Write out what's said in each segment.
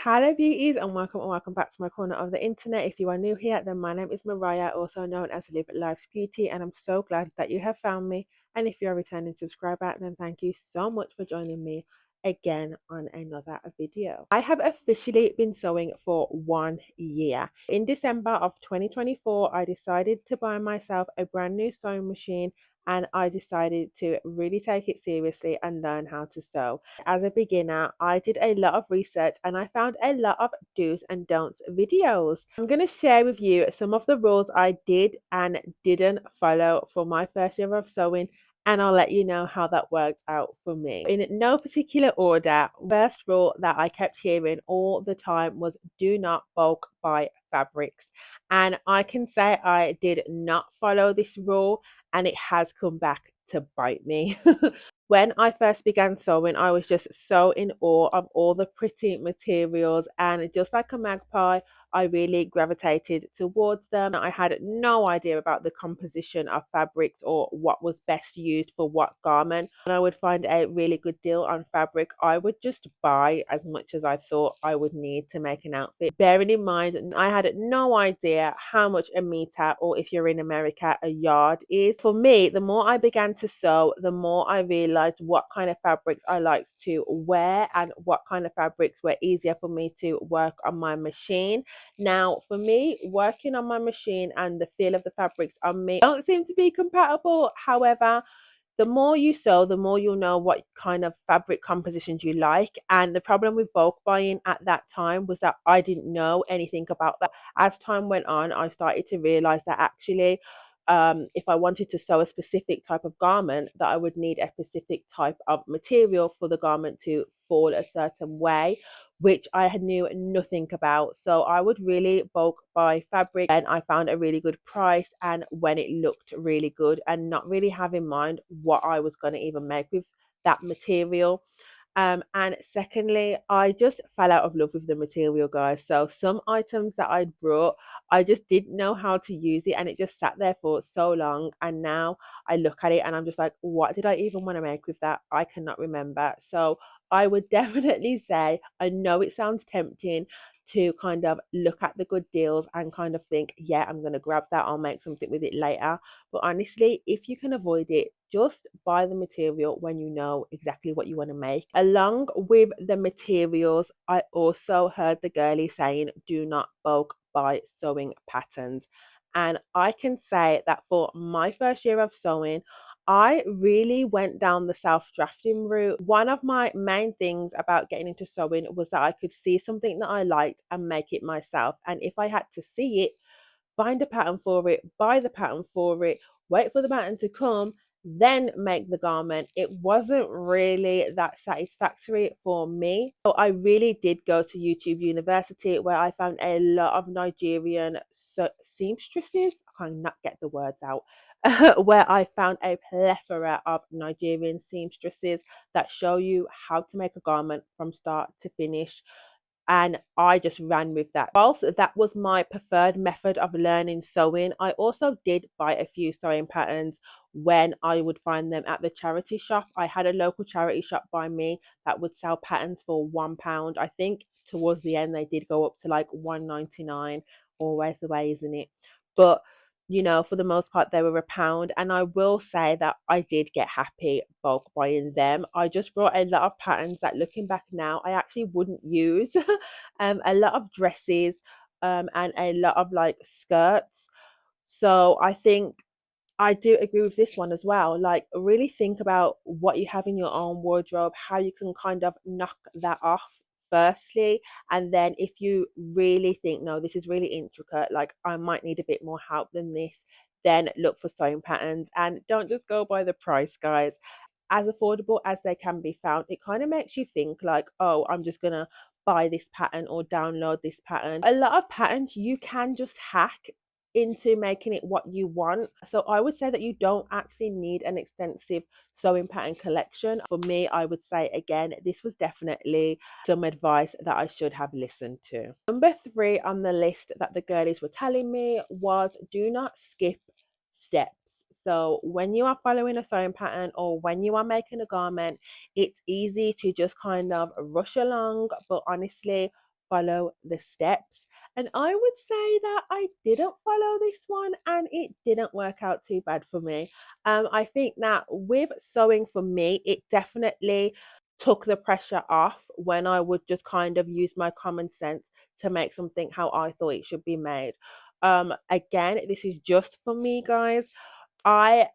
Hello beauties and welcome back to my corner of the internet. If you are new here, then my name is Mariah, also known as Live Life's Beauty, and I'm so glad that you have found me. And if you're a returning subscriber, then thank you so much for joining me again on another video. I have officially been sewing for 1 year. In December of 2024, I decided to buy myself a brand new sewing machine, and I decided to really take it seriously and learn how to sew. As a beginner, I did a lot of research and I found a lot of do's and don'ts videos. I'm going to share with you some of the rules I did and didn't follow for my first year of sewing, and I'll let you know how that worked out for me. In no particular order, first rule that I kept hearing all the time was do not bulk buy fabrics. And I can say I did not follow this rule, and it has come back to bite me. When I first began sewing, I was just so in awe of all the pretty materials, and just like a magpie, I really gravitated towards them. I had no idea about the composition of fabrics or what was best used for what garment. When I would find a really good deal on fabric, I would just buy as much as I thought I would need to make an outfit. Bearing in mind, I had no idea how much a meter, or if you're in America, a yard is. For me, the more I began to sew, the more I realized what kind of fabrics I liked to wear and what kind of fabrics were easier for me to work on my machine. Now, for me, working on my machine and the feel of the fabrics on me don't seem to be compatible. However, the more you sew, the more you'll know what kind of fabric compositions you like. And the problem with bulk buying at that time was that I didn't know anything about that. As time went on, I started to realize that actually, if I wanted to sew a specific type of garment, that I would need a specific type of material for the garment to fall a certain way, which I had knew nothing about. So I would really bulk buy fabric and I found a really good price and when it looked really good, and not really have in mind what I was going to even make with that material. And secondly, I just fell out of love with the material, guys. So some items that I'd brought, I just didn't know how to use it, and it just sat there for so long. And now I look at it and I'm just like, what did I even want to make with that? I cannot remember. So I would definitely say, I know it sounds tempting to kind of look at the good deals and kind of think, yeah, I'm going to grab that, I'll make something with it later. But honestly, if you can avoid it, just buy the material when you know exactly what you want to make. Along with the materials, I also heard the girlie saying, do not bulk buy sewing patterns. And I can say that for my first year of sewing, I really went down the self drafting route. One of my main things about getting into sewing was that I could see something that I liked and make it myself. And if I had to see it, find a pattern for it, buy the pattern for it, wait for the pattern to come, then make the garment, it wasn't really that satisfactory for me. So I really did go to YouTube University, where I found a lot of Nigerian seamstresses. I cannot get the words out. Where I found a plethora of Nigerian seamstresses that show you how to make a garment from start to finish, and I just ran with that. Whilst that was my preferred method of learning sewing, I also did buy a few sewing patterns when I would find them at the charity shop. I had a local charity shop by me that would sell patterns for £1. I think towards the end they did go up to like £1.99, always the way, isn't it? But you know, for the most part, they were £1. And I will say that I did get happy bulk buying them. I just brought a lot of patterns that, looking back now, I actually wouldn't use. A lot of dresses, and a lot of like skirts. So I think I do agree with this one as well. Like, really think about what you have in your own wardrobe, how you can kind of knock that off firstly. And then if you really think, no, this is really intricate, like I might need a bit more help than this, then look for sewing patterns and don't just go by the price, guys. As affordable as they can be found, it kind of makes you think like, oh, I'm just gonna buy this pattern or download this pattern. A lot of patterns you can just hack into making it what you want. So I would say that you don't actually need an extensive sewing pattern collection. For me, I would say again, this was definitely some advice that I should have listened to. Number 3 on the list that the girlies were telling me was, do not skip steps. So when you are following a sewing pattern or when you are making a garment, it's easy to just kind of rush along, but honestly, follow the steps. And I would say that I didn't follow this one and it didn't work out too bad for me. I think that with sewing for me, it definitely took the pressure off when I would just kind of use my common sense to make something how I thought it should be made. Again, this is just for me, guys. I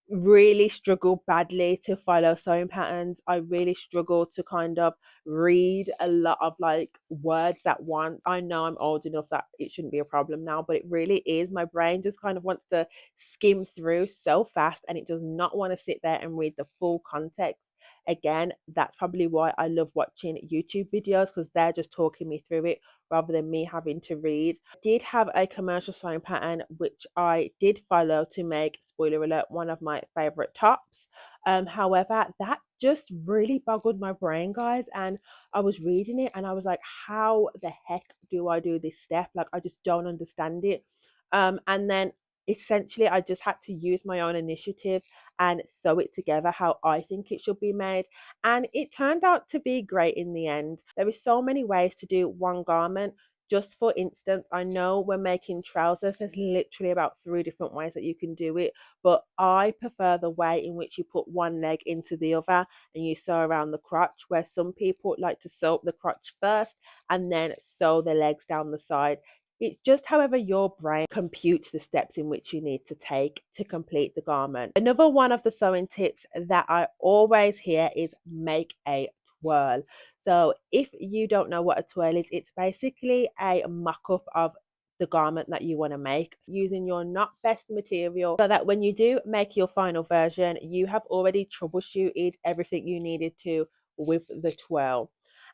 really struggle badly to follow sewing patterns. I really struggle to kind of read a lot of like words at once. I know I'm old enough that it shouldn't be a problem now, but it really is. My brain just kind of wants to skim through so fast and it does not want to sit there and read the full context. Again, that's probably why I love watching YouTube videos, because they're just talking me through it rather than me having to read. I did have a commercial sewing pattern which I did follow to make, spoiler alert, one of my favorite tops. However, that just really boggled my brain, guys, and I was reading it and I was like, how the heck do I do this step? Like, I just don't understand it. And then essentially I just had to use my own initiative and sew it together how I think it should be made, and it turned out to be great in the end. There is so many ways to do one garment. Just for instance, I know when making trousers there's literally about 3 different ways that you can do it, but I prefer the way in which you put one leg into the other and you sew around the crotch, where some people like to sew up the crotch first and then sew the legs down the side. It's just however your brain computes the steps in which you need to take to complete the garment. Another one of the sewing tips that I always hear is make a twirl. So if you don't know what a twirl is, it's basically a mock-up of the garment that you want to make using your not best material, so that when you do make your final version, you have already troubleshooted everything you needed to with the twirl.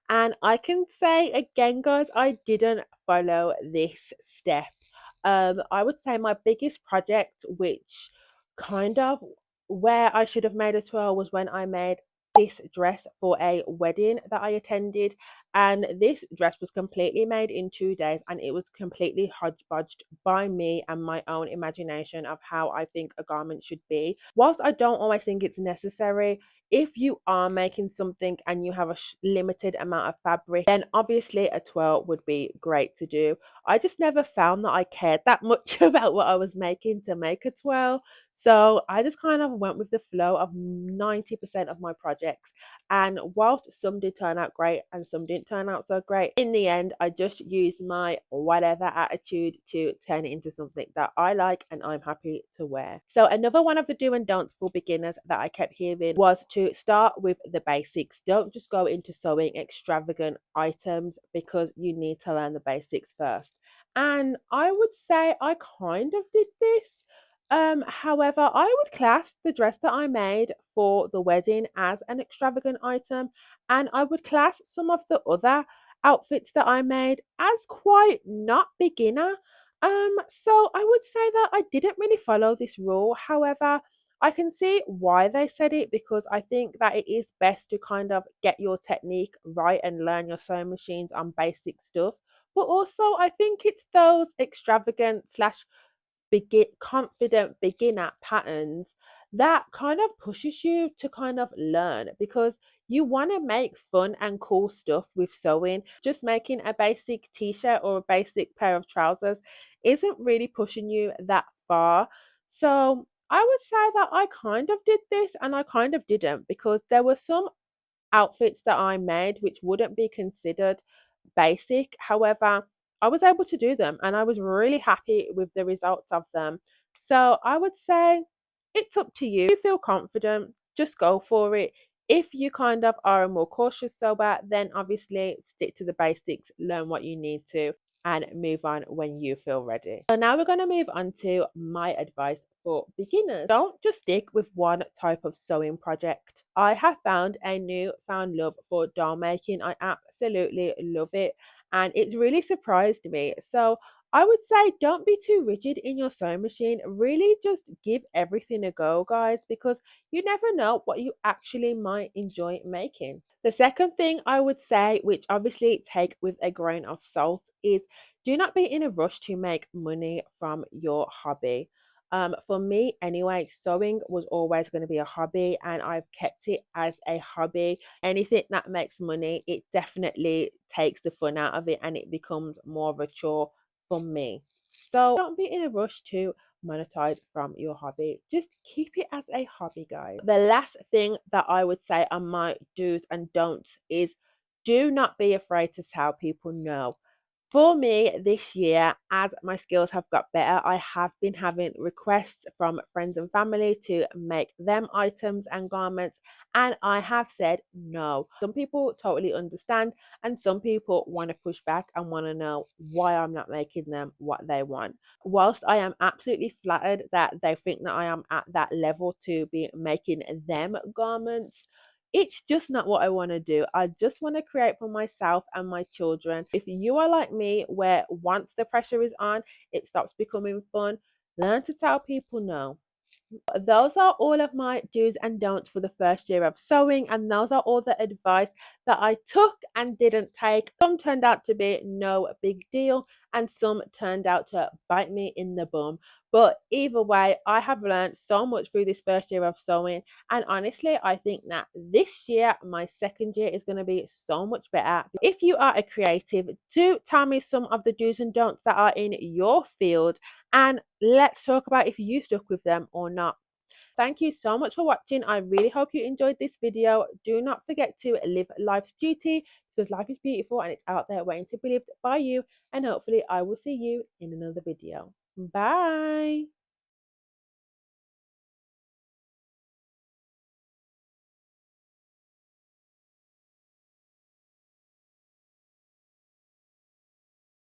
And I can say again, guys, I didn't follow this step. I would say my biggest project, which kind of where I should have made a twirl, was when I made this dress for a wedding that I attended. And this dress was completely made in 2 days and it was completely hodgepodged by me and my own imagination of how I think a garment should be. Whilst I don't always think it's necessary, if you are making something and you have a limited amount of fabric, then obviously a twirl would be great to do. I just never found that I cared that much about what I was making to make a twirl. So I just kind of went with the flow of 90% of my projects. And whilst some did turn out great and some didn't turn out so great, in the end, I just used my whatever attitude to turn it into something that I like and I'm happy to wear. So another one of the do and don'ts for beginners that I kept hearing was to start with the basics. Don't just go into sewing extravagant items, because you need to learn the basics first. And I would say I kind of did this. However, I would class the dress that I made for the wedding as an extravagant item, and I would class some of the other outfits that I made as quite not beginner. So I would say that I didn't really follow this rule. However, I can see why they said it, because I think that it is best to kind of get your technique right and learn your sewing machines on basic stuff. But also, I think it's those extravagant slash confident beginner patterns that kind of pushes you to kind of learn, because you want to make fun and cool stuff with sewing. Just making a basic t-shirt or a basic pair of trousers isn't really pushing you that far. So I would say that I kind of did this and I kind of didn't, because there were some outfits that I made which wouldn't be considered basic. However, I was able to do them and I was really happy with the results of them. So I would say it's up to you. If you feel confident, just go for it. If you kind of are a more cautious sewer, then obviously stick to the basics, learn what you need to, and move on when you feel ready. So now we're going to move on to my advice for beginners. Don't just stick with one type of sewing project. I have found a newfound love for doll making. I absolutely love it and it's really surprised me. So I would say don't be too rigid in your sewing machine. Really just give everything a go, guys, because you never know what you actually might enjoy making. The second thing I would say, which obviously take with a grain of salt, is do not be in a rush to make money from your hobby. For me anyway, sewing was always going to be a hobby, and I've kept it as a hobby. Anything that makes money, it definitely takes the fun out of it and it becomes more of a chore for me. So don't be in a rush to monetize from your hobby. Just keep it as a hobby, guys. The last thing that I would say on my do's and don'ts is do not be afraid to tell people no. For me this year, as my skills have got better, I have been having requests from friends and family to make them items and garments, and I have said no. Some people totally understand, and some people want to push back and want to know why I'm not making them what they want. Whilst I am absolutely flattered that they think that I am at that level to be making them garments, it's just not what I want to do. I just want to create for myself and my children. If you are like me, where once the pressure is on, it stops becoming fun, learn to tell people no. Those are all of my do's and don'ts for the first year of sewing, and those are all the advice that I took and didn't take. Some turned out to be no big deal, and some turned out to bite me in the bum. But either way, I have learned so much through this first year of sewing, and honestly, I think that this year, my second year, is going to be so much better. If you are a creative, do tell me some of the do's and don'ts that are in your field, and let's talk about if you stuck with them or not. Thank you so much for watching. I really hope you enjoyed this video. Do not forget to live life's beauty, because life is beautiful and it's out there waiting to be lived by you. And hopefully I will see you in another video. Bye.